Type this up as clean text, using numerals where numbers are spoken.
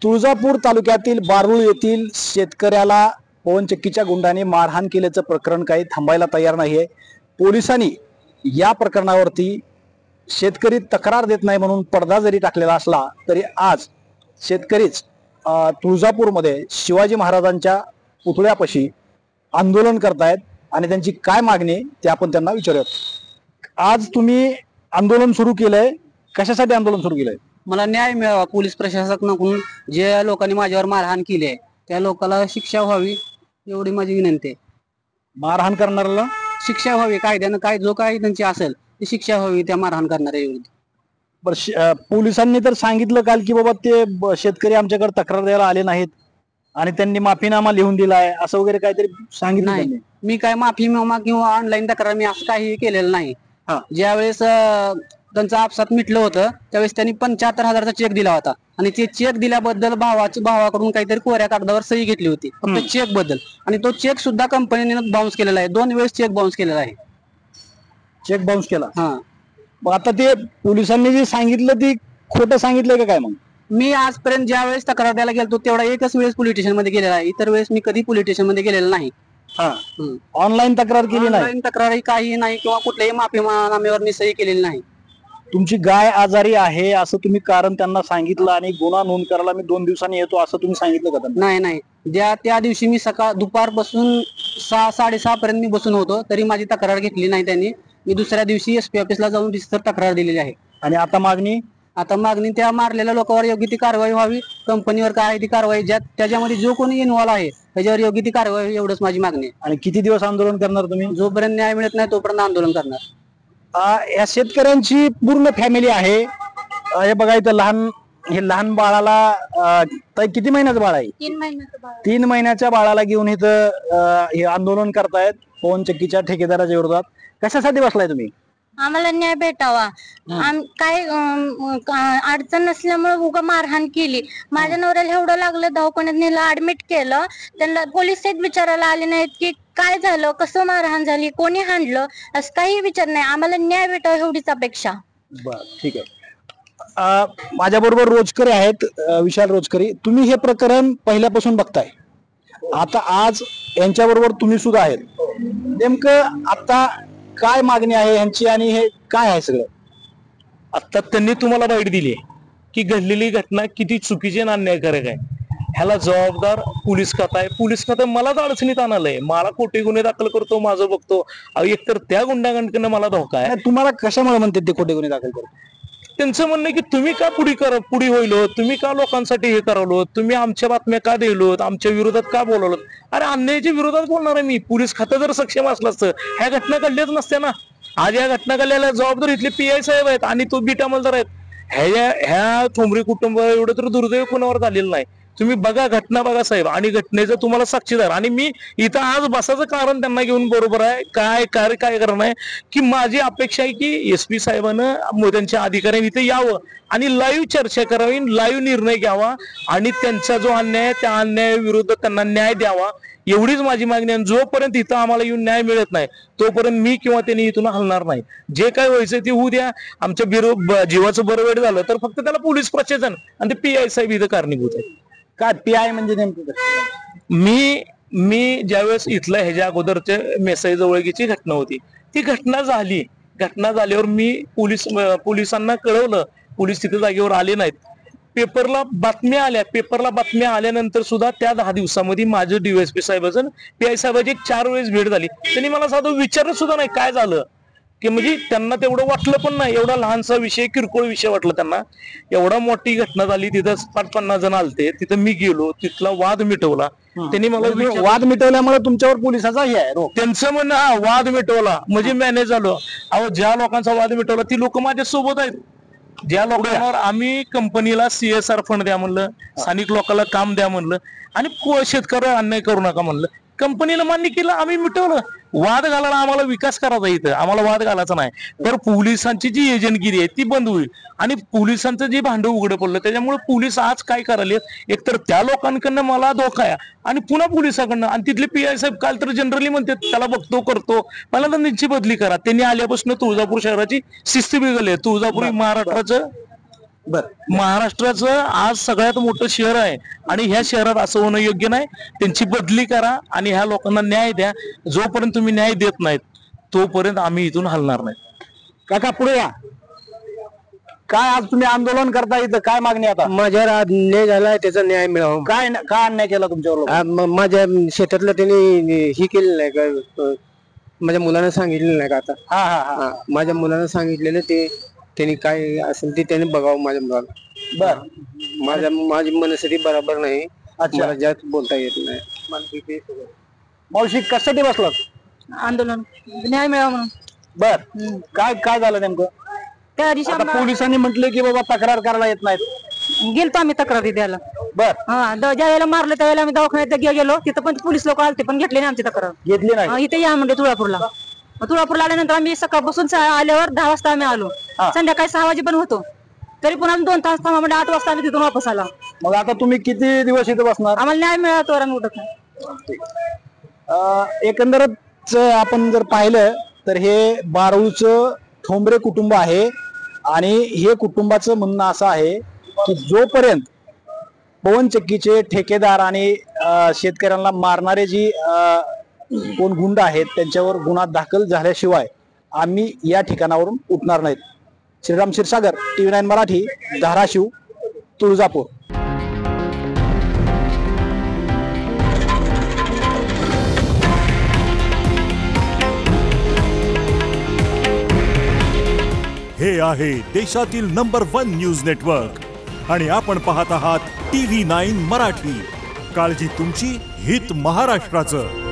तुळजापूर तालुक्यातील बारूळ येथील शेतकऱ्याला पवनचक्कीच्या गुंडाने मारहाण केल्याचं प्रकरण काही थांबायला तयार नाहीये। पोलिसांनी या प्रकरणावरती शेतकरी तक्रार देत नाही म्हणून पडदा जरी टाकलेला असला तरी आज शेतकरीच तुळजापूरमध्ये शिवाजी महाराजांच्या पुतळ्यापाशी आंदोलन करतायत आणि त्यांची काय मागणी ते आपण त्यांना विचारूयात। आज तुम्ही आंदोलन सुरू केलंय, कशासाठी आंदोलन सुरू केलंय? मला न्याय मिळावा, पोलीस प्रशासनाकडून जे लोकांनी माझ्यावर मारहाण केली आहे त्या लोकांना शिक्षा व्हावी एवढी माझी विनंती आहे। मारहाण करणाऱ्याला शिक्षा व्हावी, कायद्यानं काय जो काही त्यांची असेल ती शिक्षा व्हावी त्या मारहाण करणाऱ्या विरुद्ध। पोलिसांनी तर सांगितलं काल की बाबा ते शेतकरी आमच्याकडे तक्रार द्यायला आले नाहीत आणि त्यांनी माफीनामा लिहून दिलाय असं वगैरे काहीतरी सांगितलं नाही। त्यांनी। मी काय माफीनामा किंवा ऑनलाईन तक्रार मी असं काही केलेलं नाही। ज्यावेळेस त्यांचं आपसात मिटलं होतं त्यावेळेस त्यांनी 75,000चा चेक दिला होता आणि ते चेक दिल्याबद्दल भावाकडून काहीतरी कोऱ्या कागदावर सही घेतली होती फक्त चेक बद्दल, आणि तो चेक सुद्धा कंपनीने बाउन्स केलेला आहे। 2 वेळेस चेक बाउन्स केलेला आहे। चेक बाउन्स केला? मग आता ते पोलिसांनी जे सांगितलं ती खोटं सांगितलंय का काय? मग मी आजपर्यंत ज्या वेळेस तक्रार द्यायला गेलो तेवढा एकच वेळेस पोलीस स्टेशन मध्ये गेलेला आहे, इतर वेळेस मी कधी पोलीस स्टेशन मध्ये गेलेला नाही। ऑनलाईन तक्रार केली नाही? ऑनलाईन तक्रार काही नाही किंवा कुठल्याही माफीनाम्यावर मी सही केलेली नाही। तुमची गाय आजारी आहे असं तुम्ही कारण त्यांना सांगितलं आणि गुन्हा नोंद करायला मी 2 दिवसांनी येतो असं तुम्ही सांगितलं का त्यांना? नाही नाही, त्या दिवशी मी दुपारपासून 6-6:30 पर्यंत मी बसून होतो तरी माझी तक्रार घेतली नाही त्यांनी। मी दुसऱ्या दिवशी SP ऑफिसला जाऊन रिसर तक्रार दिलेली आहे। आणि आता मागणी त्या मारलेल्या लोकांवर योग्य ती कारवाई व्हावी, कंपनीवर काय ती कारवाई त्याच्यामध्ये जो कोणी इन्व्हॉल्व आहे त्याच्यावर योग्य ती कारवाई, एवढंच माझी मागणी आहे। आणि किती दिवस आंदोलन करणार तुम्ही? जोपर्यंत न्याय मिळत नाही तोपर्यंत आंदोलन करणार। या शेतकऱ्यांची पूर्ण फॅमिली आहे। हे बघा इथं लहान बाळाला किती महिन्याचं बाळ आहे? 3 महिन्याचं बाळ। 3 महिन्याच्या बाळाला घेऊन इथं हे आंदोलन करतायत पवनचक्कीच्या ठेकेदाराच्या विरोधात। कशासाठी बसलाय तुम्ही? आम्हाला न्याय भेटावा। काय अडचण नसल्यामुळे उगा मारहाण केली। माझ्या नवऱ्याला एवढं लागलं, दवाखान्यात नेलं, ऍडमिट केलं, त्यांना पोलीस विचारायला आले नाहीत की काय झालं, कसं मारहाण झाली, कोणी हाणलं, असं काही विचार नाही। आम्हाला न्याय भेटावा एवढीच अपेक्षा। बर, ठीक आहे। माझ्या बरोबर रोजकरी आहेत, विशाल रोजकरी। तुम्ही हे प्रकरण पहिल्यापासून बघताय, आता आज यांच्या बरोबर तुम्ही सुद्धा आहेत। नेमकं आता काय मागणी आहे यांची आणि हे काय आहे सगळं? आता त्यांनी तुम्हाला बाईट दिली की घडलेली घटना किती चुकीची आणि अन्यायकारक आहे, ह्याला जबाबदार पोलीस खातं आहे। पोलीस खातं मलाच अडचणीत आणलंय, मला खोटे गुन्हे दाखल करतो, माझं बघतो, एकतर त्या गुंडागंडकडनं मला धोका आहे। तुम्हाला कशामुळे म्हणते ते खोटे गुन्हे दाखल करतो? त्यांचं म्हणणं की तुम्ही का पुढे होईलो, तुम्ही का लोकांसाठी हे करावलो, तुम्ही आमच्या बातम्या का द्यायलोत, आमच्या विरोधात का बोलवलं? अरे अन्यायाच्या विरोधात बोलणार आहे मी। पोलीस खातं जर सक्षम असलं असतं ह्या घटना घडल्याच नसत्या ना। आज या घटना घडल्याला जबाबदार इथले PI साहेब आहेत आणि तो बीट अंमलदार आहेत। ह्या ठोंबरे कुटुंब एवढं तर दुर्दैव कोणावर झालेलं नाही। तुम्ही बघा, घटना बघा साहेब, आणि घटनेचं तुम्हाला साक्षीदार। आणि मी इथं आज बसायचं कारण त्यांना घेऊन बरोबर आहे काय कारण आहे की माझी अपेक्षा आहे की SP साहेबांना त्यांच्या अधिकाऱ्यांनी इथे यावं आणि लाईव्ह चर्चा करावी, लाईव्ह निर्णय घ्यावा आणि त्यांचा जो अन्याय आहे त्या अन्यायाविरुद्ध त्यांना न्याय द्यावा, एवढीच माझी मागणी आहे। जोपर्यंत इथं आम्हाला येऊन न्याय मिळत नाही तोपर्यंत मी किंवा त्यांनी इथून हलणार नाही। जे काय व्हायचं ते होऊ द्या, आमच्या जीवाचं बरं वाईट झालं तर फक्त त्याला पोलीस प्रशासन आणि ते PI साहेब इथं कारणीभूत आहे। काय PI म्हणजे नेमकं? मी ज्यावेळेस इथलं ह्याच्या अगोदरच्या मेसाई जवळगीची घटना होती, ती घटना झाल्यावर मी पोलिसांना कळवलं, पोलीस तिथे जागेवर आले नाहीत। पेपरला बातम्या आल्यानंतर सुद्धा त्या 10 दिवसामध्ये माझं DSP साहेबाचं PI साहेबाची 4 वेळेस भेट झाली। त्यांनी मला साधं विचारलं सुद्धा नाही काय झालं, की म्हणजे त्यांना तेवढं वाटलं पण नाही। एवढा लहानसा विषय, किरकोळ विषय वाटलं त्यांना। एवढा मोठी घटना झाली, तिथं 50 जण आलते, तिथं मी गेलो, तिथला वाद मिटवला। त्यांनी मला वाद मिटवल्यामुळे तुमच्यावर पोलिसाचा हे आहे त्यांचं म्हणणं, वाद मिटवला म्हणजे मॅनेज झालो। अहो, ज्या लोकांचा वाद मिटवला ती लोक माझ्या सोबत आहेत। ज्या लोकांवर आम्ही कंपनीला CSR फंड द्या म्हणलं, स्थानिक लोकांना काम द्या म्हणलं आणि शेतकऱ्यावर अन्याय करू नका म्हणलं, कंपनीला मान्य केलं, आम्ही मिटवलं। वाद घालायला आम्हाला विकास करायचा, इथं आम्हाला वाद घालायचा नाही। तर पोलिसांची जी एजंटगिरी आहे ती बंद होईल आणि पोलिसांचं जे भांडं उघडं पडलं त्याच्यामुळे पोलीस आज काय करायले, एकतर त्या लोकांकडनं मला धोका आहे आणि पुन्हा पोलिसांकडनं, आणि तिथले PI साहेब काल तर जनरली म्हणतात त्याला बघतो करतो, मला तर त्यांची बदली करा। त्यांनी आल्यापासून तुळजापूर शहराची शिस्त बिघडली। तुळजापूर महाराष्ट्राचं बर महाराष्ट्राचं आज सगळ्यात मोठं शहर आहे आणि ह्या शहरात असं होणं योग्य नाही. त्यांची बदली करा आणि ह्या लोकांना न्याय द्या. जोपर्यंत तुम्ही न्याय देत नाहीत तोपर्यंत आम्ही इथून हलणार नाही. काका पुढे या. काय आज तुम्ही आंदोलन करता इथं काय मागणी आता? माझ्यावर अन्याय झालाय त्याचा न्याय मिळावा. काय अन्याय केला तुमच्यावर? माझ्या शेतातलं त्यांनी ही केलेलं नाही का, माझ्या मुलानं सांगितलेलं नाही का आता. हा हा हा माझ्या मुलानं सांगितलेलं ते त्यांनी काय असेल ते त्यांनी बघावं माझ्या मुलाला. बर माझी मनस्थिती बरोबर नाही. अच्छा. मला जास्त बोलता येत नाही. मावशी कशासाठी बसलात? आंदोलन न्याय मिळावा म्हणून. बर काय झालं नेमकं? त्या दिवशी आता पोलिसांनी म्हटले की बाबा तक्रार करायला येत नाहीत. गेलतो आम्ही तक्रारी द्यायला. बर ज्या वेळेला मारलं त्यावेळेला आम्ही दवाखान्यात गेलो. तिथं पण पोलीस लोक आलते पण घेतले नाही आमची तक्रार. घेतली नाही. इथे या म्हणजे तुळापूरला. तुळापूरला आल्यानंतर आम्ही सकाळपासून आल्यावर 10 वाजता आम्ही आलो. संध्याकाळी 6 वाजेपर्यंत होतो. तरी पण आम्ही 2 तास थांबा म्हणजे 8 वाजता आम्ही तिथून वापस आला. मग आता तुम्ही किती दिवस इथे बसणार? आम्हाला न्याय मिळाला तर आम्ही उठत नाही. एकंदरच आपण जर पाहिलं तर हे बारूळचं ठोंबरे कुटुंब आहे आणि हे कुटुंबाचं म्हणणं असं आहे की जोपर्यंत पवनचक्कीचे ठेकेदार आणि शेतकऱ्यांना मारणारे जी कोण गुंड आहेत त्यांच्यावर गुन्हा दाखल झाल्याशिवाय आम्ही या ठिकाणावरून उठणार नाहीत. श्रीराम क्षीरसागर, TV9 मराठी, धाराशिव, तुळजापूर. हे आहे देशातील नंबर 1 न्यूज नेटवर्क आणि आपण पाहत आहात TV9 मराठी. काळजी तुमची, हित महाराष्ट्राचं.